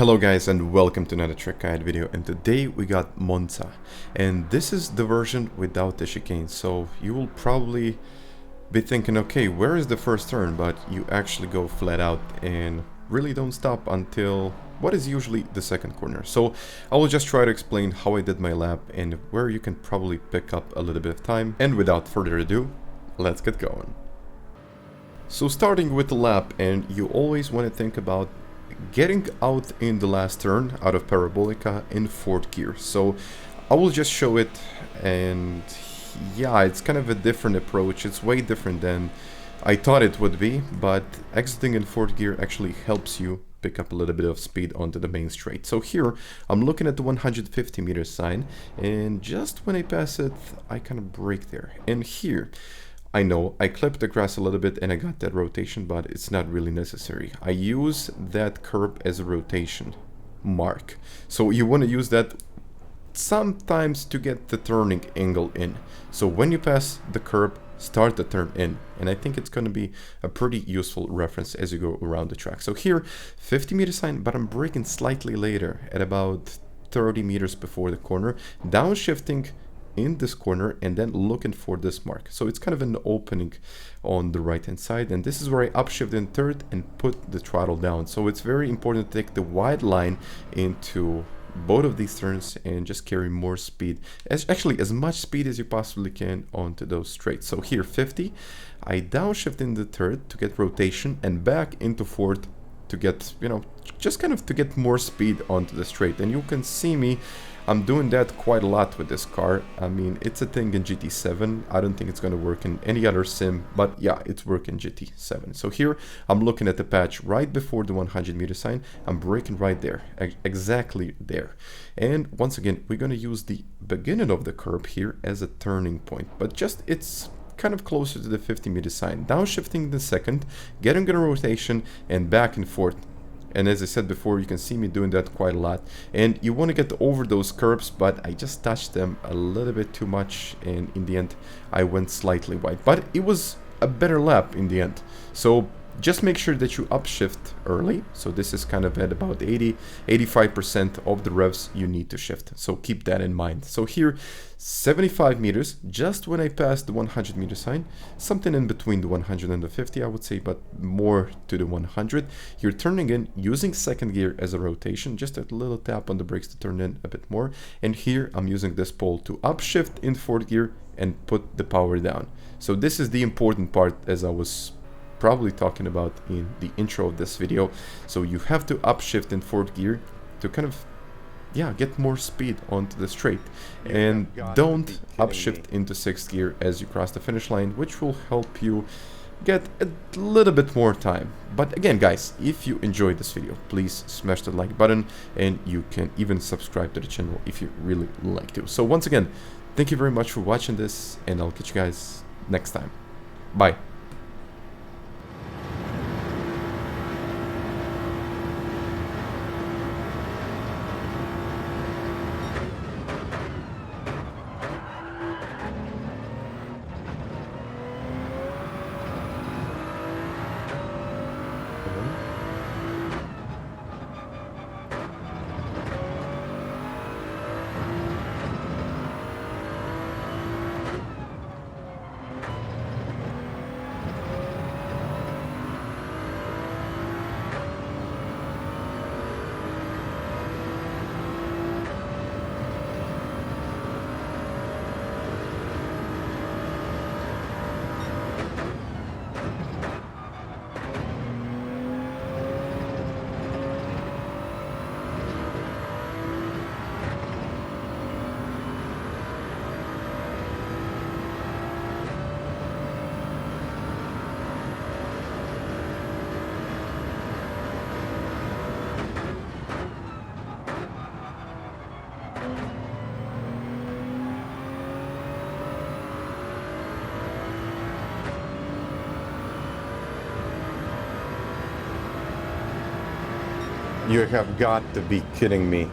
Hello guys and welcome to another track guide video, and today we got Monza, and this is the version without the chicane. So you will probably be thinking, okay, where is the first turn? But you actually go flat out and really don't stop until what is usually the second corner. So I will just try to explain how I did my lap and where you can probably pick up a little bit of time. And without further ado, let's get going. So starting with the lap, and you always want to think about getting out in the last turn out of Parabolica in fourth gear. So I will just show it, and yeah, it's kind of a different approach. It's way different than I thought it would be, but exiting in fourth gear actually helps you pick up a little bit of speed onto the main straight. So here I'm looking at the 150 meter sign, and just when I pass it I kind of brake there, and here I know I clipped the grass a little bit and I got that rotation, but it's not really necessary. I use that curb as a rotation mark. So you want to use that sometimes to get the turning angle in. So when you pass the curb, start the turn in. And I think it's going to be a pretty useful reference as you go around the track. So here, 50 meter sign, but I'm braking slightly later at about 30 meters before the corner, downshifting in this corner and then looking for this mark. So it's kind of an opening on the right hand side, and this is where I upshift in third and put the throttle down. So it's very important to take the wide line into both of these turns and just carry more speed, actually as much speed as you possibly can onto those straights. So here 50, I downshift in the third to get rotation and back into fourth to get, just kind of to get more speed onto the straight. And you can see me, I'm doing that quite a lot with this car. I mean, it's a thing in GT7. I don't think it's going to work in any other sim, but yeah, it's working in GT7. So here I'm looking at the patch right before the 100 meter sign. I'm braking right there, exactly there. And once again, we're going to use the beginning of the curb here as a turning point, but just it's kind of closer to the 50 meter sign. Downshifting the second, getting a rotation and back and forth. And as I said before, you can see me doing that quite a lot. And you want to get over those curbs, but I just touched them a little bit too much, and in the end I went slightly wide. But it was a better lap in the end. So just make sure that you upshift early. So this is kind of at about 85% of the revs you need to shift. So keep that in mind. So here, 75 meters, just when I passed the 100 meter sign, something in between the 100 and the 50, I would say, but more to the 100. You're turning in using second gear as a rotation, just a little tap on the brakes to turn in a bit more. And here I'm using this pole to upshift in fourth gear and put the power down. So this is the important part, as I was probably talking about in the intro of this video. So you have to upshift in fourth gear to kind of get more speed onto the straight, and don't upshift into sixth gear as you cross the finish line, which will help you get a little bit more time. But again guys, if you enjoyed this video, please smash the like button, and you can even subscribe to the channel if you really like to. So once again, thank you very much for watching this, and I'll catch you guys next time. Bye. You have got to be kidding me.